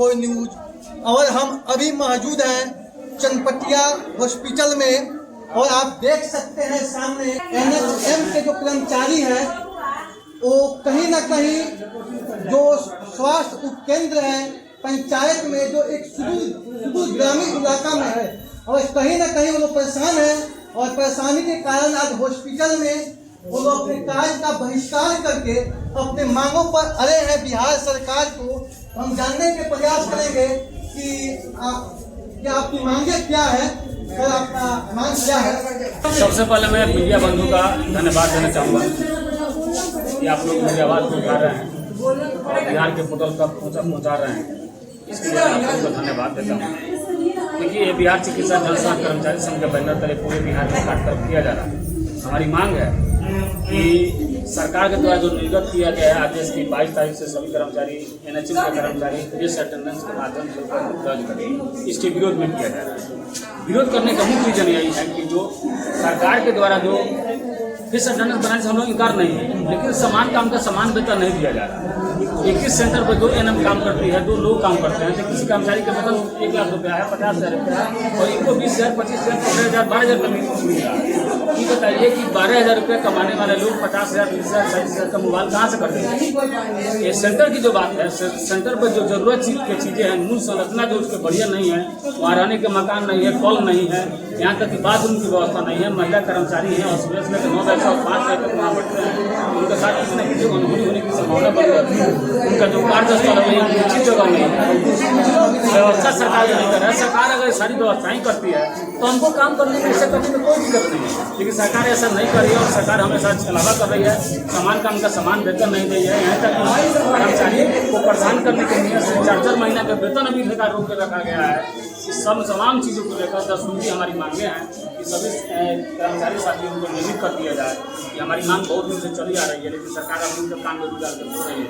4 news. और हम अभी मौजूद हैं चनपटिया हॉस्पिटल में और आप देख सकते हैं सामने NHM के जो कर्मचारी हैं वो कहीं ना कहीं जो स्वास्थ्य उपकेंद्र है पंचायत में जो एक सुदूर ग्रामीण इलाका में है और कहीं ना कहीं वो लोग परेशान है और परेशानी के कारण आज हॉस्पिटल में वो लोग अपने कार्य का बहिष्कार करके अपने मांगों पर अड़े हैं। बिहार सरकार को हम जानने के प्रयास करेंगे कि आपकी मांगे क्या है, सर आपका मांग क्या है। सबसे पहले मैं मीडिया बंधु का धन्यवाद देना चाहूँगा कि आप लोग मेरी आवाज़ को उठा रहे हैं और बिहार के पोर्टल तक पहुँचा रहे हैं, इसके लिए आप लोगों को धन्यवाद देता हूँ। देखिए ये बिहार चिकित्सा जन स्वास्थ्य कर्मचारी संघ के बैनर तले पूरे बिहार में कार्यक्रम किया जा रहा है। हमारी मांग है कि सरकार के द्वारा जो निर्गत किया गया है आदेश की 22 तारीख से सभी कर्मचारी NHM के कर्मचारी डिस अटेंडेंस के माध्यम से दर्ज करें, इसके विरोध में किया जा रहा है। विरोध करने का मुख्य रीजन यही है कि जो सरकार के द्वारा जो डिस अटेंडेंस बनाने से हम लोग इनकार नहीं है, लेकिन समान काम का समान वेतन नहीं दिया जा रहा है। 21 सेंटर पर 2 NM काम करती है, 2 लोग काम करते हैं, तो किसी कर्मचारी का वेतन 1 लाख रुपया है, 50,000 रुपया है और इनको 20,000, 25,000, 15,000, 12,000 का मिल रहा है। ये बताइए कि 12,000 रुपये कमाने वाले लोग 50,000, 20,000, 40,000 का मोबाइल कहाँ से कर देंगे। ये सेंटर की जो बात है, सेंटर पर जो जरूरत की चीज़ें हैं, मूल संरचना जो उसके बढ़िया नहीं है, वहाँ रहने के मकान नहीं है, कॉल नहीं है, यहाँ तक कि बाथरूम की व्यवस्था नहीं है। महिला कर्मचारी हैं और सुबह से 9 बजे से 5 बजे तक वहाँ बैठते हैं, उनके साथ किसी न किसी अनहोनी होने की संभावना बढ़ जाती है। उनका जो कार्यस्थल है वही उचित जगह नहीं है, व्यवस्था सरकार नहीं कर रहा है। सरकार अगर सारी व्यवस्थाएं करती है तो हमको काम करने में ऐसे करने में कोई दिक्कत नहीं है, लेकिन सरकार ऐसा नहीं कर रही है और सरकार हमेशा छलावा कर रही है, समान काम का समान वेतन नहीं दे है। यहाँ तक कर्मचारी को परेशान करने के लिए 4-4 महीना का वेतन अभी सरकार रोक के रखा गया है। इस सब तमाम चीज़ों को लेकर 10 दिन की हमारी मांगे हैं कि सभी कर्मचारी साथियों को नियमित कर दिया जाए। कि हमारी मांग बहुत दिन से चली आ रही है, लेकिन सरकार अपनी जब काम में गुजार कर हो रही है,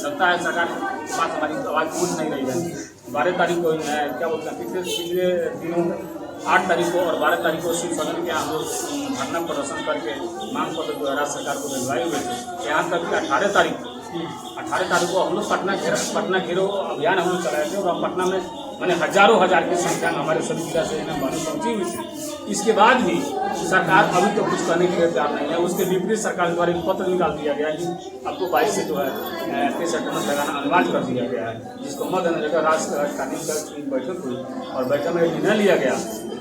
लगता है सरकार के पास हमारी आवाज़ पहुँच नहीं रही है। 12 तारीख को क्या बोलते हैं पिछले दिनों 8 तारीख को और 12 तारीख को शिव सदन के हम लोग धरना प्रदर्शन करके मांग पत्र द्वारा सरकार को भिजवाए हुए थे। यहाँ तक कि 18 तारीख को हम लोग पटना घेरो अभियान हम लोग चलाए थे और पटना में मैंने हजार की संख्या में हमारे सभी जिला से पहुँची हुई थी। इसके बाद भी सरकार अभी तो कुछ करने के लिए तैयार नहीं है। उसके विपरीत सरकार द्वारा एक पत्र निकाल दिया गया कि आपको 22 से जो है डिस अटेंडेंस लगाना अनिवार्य कर दिया गया है, जिसको मद्देनजर राष्ट्रीय कानून की बैठक हुई और बैठक में निर्णय लिया गया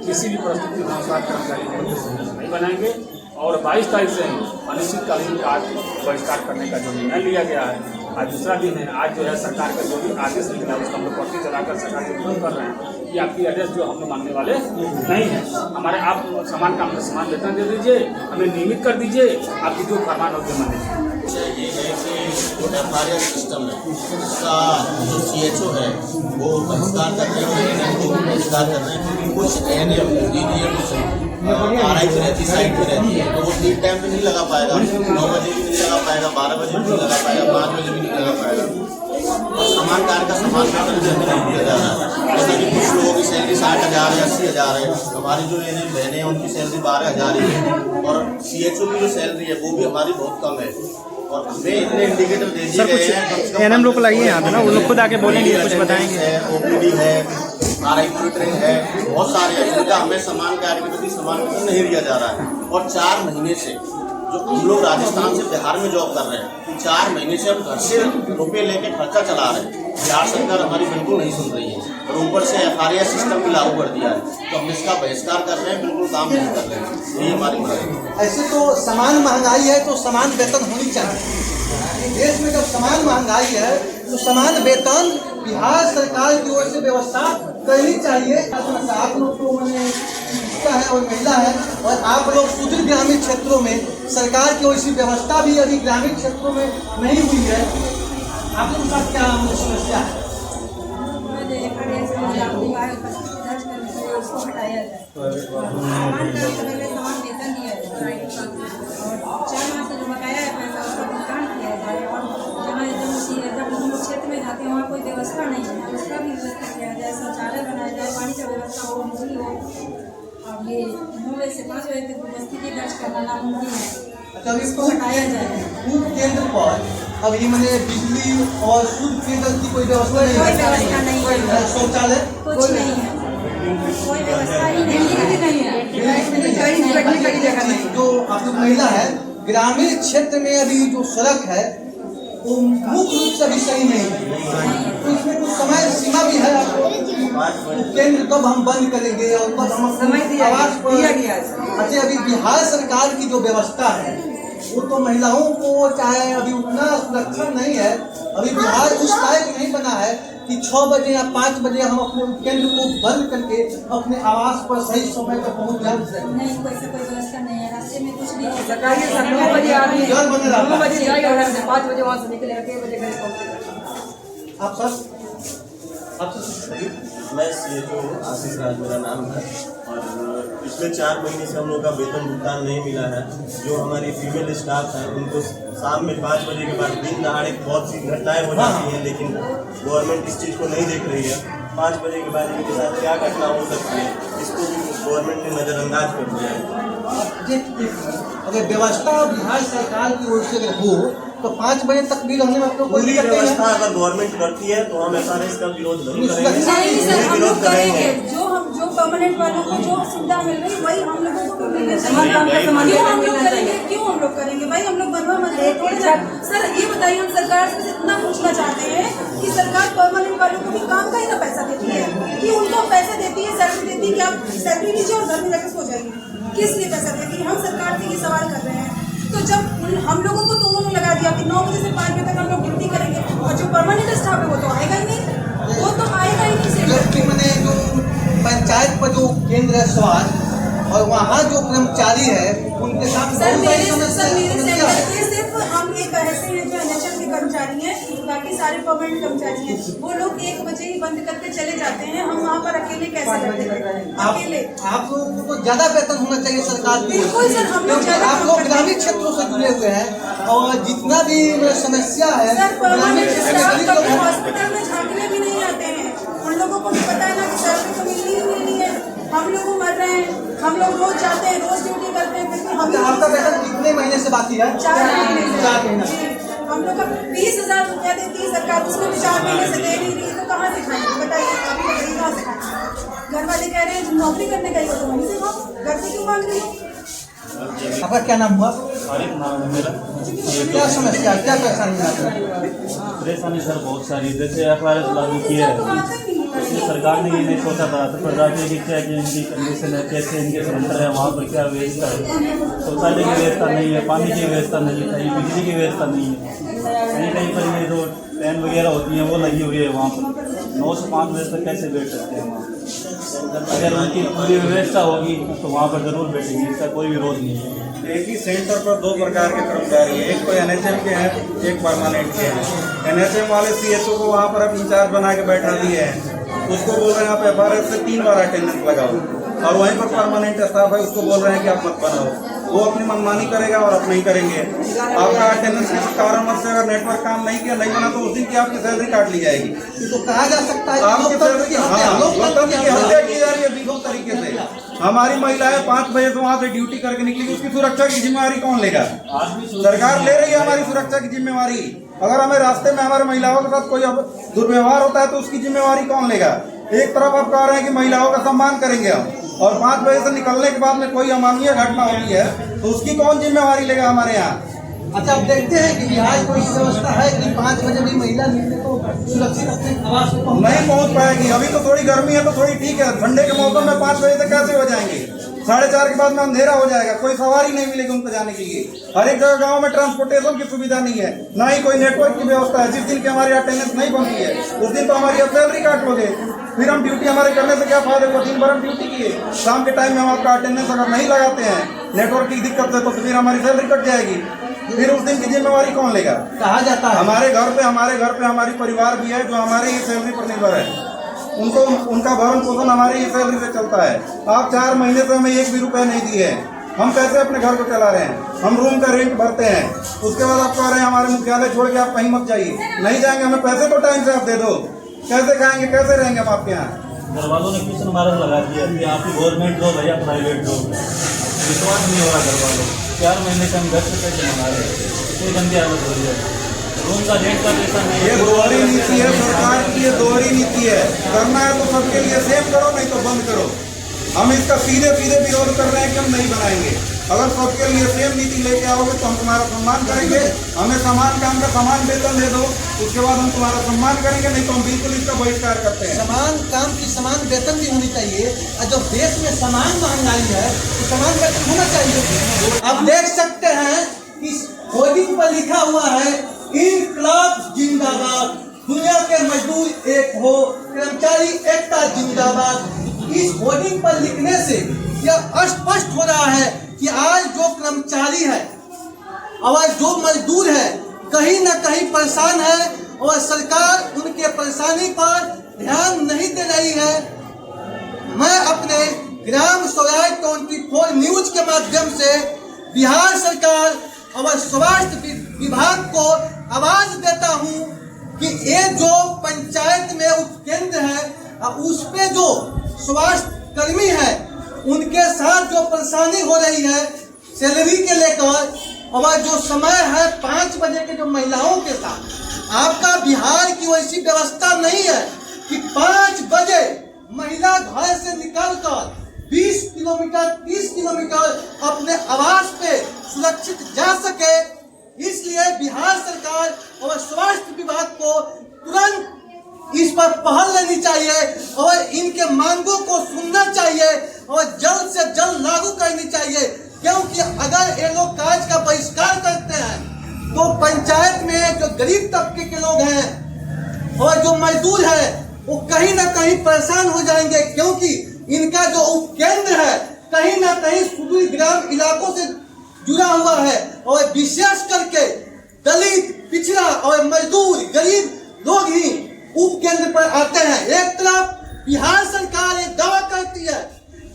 किसी भी परिस्थिति में स्वास्थ्य कर्मचारी नहीं बनाएंगे और 22 तारीख से अनिश्चितकालीन बहिष्कार करने का जो निर्णय लिया गया है। आज दूसरा दिन है, आज जो है सरकार का जो भी आदेश निकला उसका हम लोग पर्ची चलाकर सरकार से विरोध कर रहे हैं कि आपकी एड्रेस जो हम लोग मानने वाले नहीं है। हमारे आप समान काम का समान वेतन दे दीजिए, हमें नियमित कर दीजिए, आपकी जो फरमान होते माने। ये है कि FRS सिस्टम है, उसका जो CHO है वो बहिष्कार कर रहे हैं, वो भी बहिष्कार कर रहे हैं क्योंकि कुछ NM कुछ RI की रहती साइड पर रहती है, तो वो ठीक टाइम पे नहीं लगा पाएगा, 9 बजे भी नहीं लगा पाएगा, 12 बजे भी नहीं लगा पाएगा, 5 बजे भी नहीं लगा पाएगा। और समान कार्य का समान वेतन नहीं दिया जा रहा है। जैसा कि कुछ लोगों की सैलरी 60,000 या 80,000 है, हमारी जो NM बहनें हैं उनकी सैलरी 12,000 ही है और CHO की जो सैलरी है वो भी हमारी बहुत कम है। और हमें इतने इंडिकेटर दे दिए गए हैं, NM लोग लाइए यहाँ पे ना, वो लोग खुद आके बोलेंगे, कुछ बताएंगे। OPD है, RI मॉनिटरिंग है, बहुत सारे हैं जिनका हमें समान कार्य के प्रति समान वेतन नहीं दिया जा रहा है। और 4 महीने से जो हम लोग राजस्थान से बिहार में जॉब कर रहे हैं, 4 महीने से हम घर से रुपये लेके खर्चा चला रहे हैं। बिहार सरकार हमारी बिल्कुल नहीं सुन रही है और ऊपर से FRS सिस्टम भी लागू कर दिया है, तो हम इसका बहिष्कार कर रहे हैं, बिल्कुल काम नहीं कर रहे हैं। यही हमारी मांग है। ऐसे तो समान महंगाई है तो समान वेतन होनी चाहिए। देश में जब समान महंगाई है तो समान वेतन बिहार सरकार की ओर से व्यवस्था करनी चाहिए। आप लोग तो मैंने है और महिला है और आप लोग सुदूर ग्रामीण क्षेत्रों में सरकार की वैसी व्यवस्था भी अभी ग्रामीण क्षेत्रों में नहीं हुई है। आप लोगों के साथ क्या समस्या है? उसको हटाया जाए, समान वेतन दिया जाए और 4 माह से जो बकाया है पैसा उसका भुगतान किया जाए और जब हम क्षेत्र में जाते हैं वहाँ कोई व्यवस्था नहीं है, उसका भी व्यवस्था किया जाए, शौचालय बनाया जाए, पानी का व्यवस्था हो, बिजली हो। अब ये 9 बजे से 5 बजे तक स्थिति दर्ज करना नामुमकिन है, अच्छा, इसको हटाया जाए। बूथ केंद्र पर अभी मैंने बिजली और शुद्ध पेयजल की कोई व्यवस्था नहीं कोई व्यवस्था नहीं है, शौचालय कुछ नहीं है, कोई व्यवस्था ही नहीं है। जो आप लोग महिला है, ग्रामीण क्षेत्र में अभी जो सड़क है वो मुख्य रूप से अभी सही नहीं है, तो इसमें कुछ समय सीमा भी है आपको, केंद्र कब हम बंद करेंगे और कब हम अपने आवास पर। अच्छा, अभी बिहार सरकार की जो व्यवस्था है वो तो महिलाओं को चाहे अभी उतना सुरक्षा नहीं है, अभी बिहार उस लायक नहीं बना है कि 6 बजे या 5 बजे हम अपने केंद्र को बंद करके अपने आवास पर सही समय पर पहुंच जा सकें। नहीं, कोई व्यवस्था नहीं है, रास्ते में कुछ नहीं हो सकता। सरकारी 9 बजे आदमी घर बंद रहता है। 9 बजे जाएगा घर से, 5 बजे वहाँ से निकलेगा, 6 बजे घर पहुँचेगा। आप सर मैं CHO आशीष राज मेरा नाम है, और पिछले 4 महीने से हम लोग का वेतन भुगतान नहीं मिला है। जो हमारी फीमेल स्टाफ है उनको शाम में 5 बजे के बाद दिन दहाड़े बहुत सी घटनाएं हो जाती हैं, लेकिन गवर्नमेंट इस चीज़ को नहीं देख रही है। 5 बजे के बाद इनके साथ क्या घटना हो सकती है, इसको भी गवर्नमेंट ने नज़रअंदाज कर दिया है। अगर व्यवस्था बिहार सरकार की ओर से अगर हो तो 5 बजे तक भी रहने में आप लोग पूरी व्यवस्था अगर गवर्नमेंट करती है तो हम SRS का विरोध नहीं करेंगे, नहीं सर, हम विरोध लोग करेंगे। करेंगे। जो परमानेंट वालों को जो सुविधा मिल रही वही हम लोगों को भी मिलनी समान काम का समान चाहिए। क्यों हम वेतन लोग मिलना करेंगे? चाहिए। क्यों हम लोग करेंगे भाई? हम लोग बनवा मजदूर थोड़े ना। सर ये बताइए, हम सरकार से इतना पूछना चाहते हैं कि सरकार परमानेंट वालों को भी काम का ही ना पैसा देती है, कि उनको पैसे देती है, सैलरी देती है कि आप सैलरी लीजिए और घर में जाकर सो जाइए, किस लिए पैसा देती है? हम सरकार से ये सवाल कर रहे हैं। तो जब हम लोगों को तो उन्होंने लगा दिया कि 9 बजे से 5 बजे तक हम लोग ड्यूटी करेंगे, और जो परमानेंट स्टाफ है वो तो आएगा ही नहीं, वो तो आएगा ही नहीं सेंटर जबकि मैंने जो पंचायत पर जो केंद्र है स्वास्थ्य और वहाँ जो कर्मचारी है उनके साथ सर बहुत मेरे सारी समस्या सेंटर है। पे सिर्फ हम एक ऐसे हैं जो NHM के कर्मचारी हैं, बाकी सारे परमानेंट कर्मचारी हैं, वो लोग 1 बजे ही बंद करके चले जाते हैं। हम वहाँ पर अकेले कैसे बैठे? अकेले आप लोगों को ज्यादा वेतन होना चाहिए सरकार की। बिल्कुल सर, हम लोग क्योंकि ज्यादा आप काम लोग करते हैं। ग्रामीण क्षेत्रों से जुड़े हुए हैं और जितना भी समस्या है सर परमानेंट स्टाफ गरीब लोग कभी हैं। हॉस्पिटल में झांकने भी नहीं आते हैं। उन लोगों को भी पता है ना कि सैलरी तो मिलनी ही मिलनी है। हम लोग मर रहे हैं, हम लोग रोज जाते हैं, रोज ड्यूटी करते हैं, फिर भी हम अच्छा, आपका वेतन कितने महीने से बाकी है? 4 महीने से। 4 महीने। जी, हम लोग का 20,000 रुपया देती है सरकार, उसमें भी 4 महीने से दे नहीं रही है, तो कहाँ से खाएंगे बताइए? आप ही बताइए कहाँ से खाएंगे? घर वाले कह रहे हैं नौकरी करने का ही हो तो वहीं से खाओ, घर से क्यों मांग रही हो? आपका क्या नाम हुआ? आरिफ नाम है मेरा। क्या समस्या, क्या परेशानी है? परेशानी सर बहुत सारी, जैसे FRS लागू किए हैं, इसमें सरकार ने ये नहीं सोचा था तो प्रजाति की क्या कि इनकी कंडीशन है, कैसे इनके सेंटर है, वहाँ पर क्या व्यवस्था है, शौचालय की व्यवस्था नहीं है, पानी की व्यवस्था नहीं है, कहीं बिजली की व्यवस्था नहीं है, कहीं कहीं पर ये जो ट्रेन वगैरह होती हैं वो लगी हुई है, वहाँ पर 9 से 5 बजे तक कैसे बैठ सकते हैं वहाँ? अगर उनकी पूरी व्यवस्था होगी तो वहाँ पर जरूर बैठेंगे, इसका कोई विरोध नहीं है। एक ही सेंटर पर 2 प्रकार के कर्मचारी हैं, एक तो NHM के हैं, एक परमानेंट के हैं। NHM वाले CHO को वहाँ पर अब इंचार्ज बना के बैठा दिए हैं, उसको बोल रहे हैं आप FRS से 3 बार अटेंडेंस लगाओ, और वहीं पर परमानेंट स्टाफ है उसको बोल रहे हैं कि आप मत बनाओ। वो अपनी मनमानी करेगा और आप नहीं करेंगे। आपका अटेंडेंस किसी कारणवश से अगर नेटवर्क काम नहीं किया, नहीं बना, तो उस दिन की आपकी सैलरी काट ली जाएगी। ये तो कहा जा सकता है आपकी सैलरी लोकतंत्र की हत्या की जा रही है विरोध तरीके से। हमारी महिलाएं 5 बजे से वहाँ से ड्यूटी करके निकली, उसकी सुरक्षा की जिम्मेवारी कौन लेगा? सरकार ले रही है हमारी सुरक्षा की जिम्मेवारी। अगर हमें रास्ते में हमारे महिलाओं के साथ कोई अब दुर्व्यवहार होता है तो उसकी जिम्मेवारी कौन लेगा? एक तरफ आप कह रहे हैं कि महिलाओं का सम्मान करेंगे हम, और 5 बजे से निकलने के बाद में कोई अमानवीय घटना होती है तो उसकी कौन जिम्मेवारी लेगा हमारे यहाँ? अच्छा, आप देखते हैं कि बिहार कोई व्यवस्था है कि 5 बजे भी महिला निकले तो सुरक्षित अपने आवास पर नहीं पहुंच पाएगी। अभी तो थोड़ी गर्मी है तो थोड़ी ठीक है, ठंडे के मौसम में 5 बजे तक कैसे हो जाएंगे? 4:30 के बाद में अंधेरा हो जाएगा, कोई सवारी नहीं मिलेगी उनको जाने के लिए। हर एक जगह गांव में ट्रांसपोर्टेशन की सुविधा नहीं है, ना ही कोई नेटवर्क की व्यवस्था है। जिस दिन की हमारी अटेंडेंस नहीं बनती है उस दिन तो हमारी अब सैलरी काट लोगे, फिर हम ड्यूटी हमारे करने से क्या फायदा हुआ? दिन भर हम ड्यूटी किए, शाम के टाइम में हम आपका अटेंडेंस अगर नहीं लगाते हैं नेटवर्क की दिक्कत से, तो फिर हमारी सैलरी कट जाएगी। फिर उस दिन की जिम्मेवारी कौन लेगा? कहा जाता है हमारे घर पे हमारी परिवार भी है जो हमारे ही सैलरी पर निर्भर है, उनको उनका भरण पोषण हमारे ही सैलरी से चलता है। आप 4 महीने से हमें 1 भी रुपए नहीं दिए हैं, हम कैसे अपने घर को चला रहे हैं? हम रूम का रेंट भरते हैं, उसके बाद आप कह रहे हैं हमारे मुख्यालय छोड़ के आप कहीं मत जाइए। नहीं जाएंगे, हमें पैसे तो टाइम से आप दे दो, कैसे खाएंगे, कैसे रहेंगे हम आपके यहाँ? घर वालों ने क्वेश्चन मार्क लगा दिया कि आपकी गवर्नमेंट जॉब है या प्राइवेट जॉब है, विश्वास नहीं हो रहा घर वालों। 4 महीने से हम घर से पैसे मंगा रहे हैं, इतनी गंदी हालत हो रही है। रूम का रेट का पैसा नहीं ये दोहरी नीति है सरकार की, ये दोहरी नीति है। करना है तो सबके लिए सेम करो, नहीं तो बंद करो। हम इसका सीधे सीधे विरोध कर रहे हैं कि हम नहीं बनाएंगे। अगर सबके लिए सेम नीति लेके आओगे तो हम तुम्हारा सम्मान करेंगे। हमें समान काम का समान वेतन दे दो, उसके बाद हम तुम्हारा सम्मान करेंगे, नहीं तो हम बिल्कुल इसका बहिष्कार करते हैं। समान काम की समान वेतन भी होनी चाहिए, और जब देश में समान महंगाई है तो समान वेतन होना चाहिए। आप देख सकते हैं कि होर्डिंग पर लिखा हुआ है इनकलाब जिंदाबाद, दुनिया के मजदूर एक हो, कर्मचारी एकता जिंदाबाद। इस होर्डिंग पर लिखने से यह स्पष्ट हो रहा है कि आज जो कर्मचारी है और जो मजदूर है कहीं न कहीं परेशान है, और सरकार उनके परेशानी पर ध्यान नहीं दे रही है। मैं अपने ग्राम स्वराज 24 न्यूज के माध्यम से बिहार सरकार और स्वास्थ्य विभाग को आवाज देता हूं कि ये जो पंचायत में उपकेंद्र है उस पे जो स्वास्थ्य कर्मी है उनके साथ जो परेशानी हो रही है सैलरी के लेकर, और जो समय है 5 बजे के जो महिलाओं के साथ, आपका बिहार की वैसी व्यवस्था नहीं है कि 5 बजे महिला घर से निकलकर 20 किलोमीटर 30 किलोमीटर अपने आवास पे सुरक्षित जा सके। इसलिए बिहार सरकार और स्वास्थ्य विभाग को तुरंत इस पर पहल लेनी चाहिए और इनके मांगों को सुनना चाहिए और जल्द से जल्द लागू करनी चाहिए, क्योंकि अगर ये लोग कार्य का बहिष्कार करते हैं तो पंचायत में जो गरीब तबके के लोग हैं और जो मजदूर है वो कहीं ना कहीं परेशान हो जाएंगे, क्योंकि इनका जो उपकेंद्र है कहीं ना कहीं सुदूर ग्राम इलाकों से जुड़ा हुआ है, और विशेष करके दलित, पिछड़ा और मजदूर गरीब लोग ही उपकेंद्र पर आते हैं। एक तरफ बिहार सरकार ये दावा करती है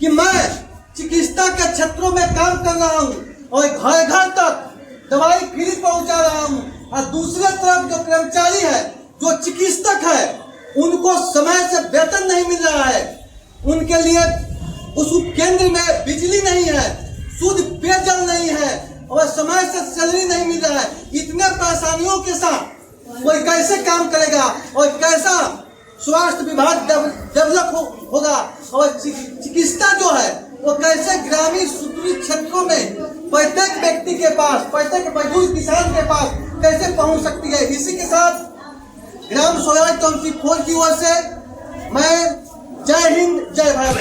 कि मैं चिकित्सा के क्षेत्रों में काम कर रहा हूँ और घर घर तक दवाई फ्री पहुंचा रहा हूँ, और दूसरे तरफ जो कर्मचारी है, जो चिकित्सक है, उनको समय से वेतन नहीं मिल रहा है, उनके लिए उस उपकेंद्र में बिजली नहीं है, शुद्ध पेयजल नहीं है और समय से सैलरी नहीं मिल रहा है। इतने परेशानियों के साथ कोई कैसे काम करेगा और कैसा स्वास्थ्य विभाग डेवलप होगा, और चिकित्सा जो है वो कैसे ग्रामीण सुदूर क्षेत्रों में प्रत्येक व्यक्ति के पास, प्रत्येक मजदूर किसान के पास कैसे पहुंच सकती है। इसी के साथ ग्राम स्वराज 24 की ओर से मैं जय हिंद जय भारत।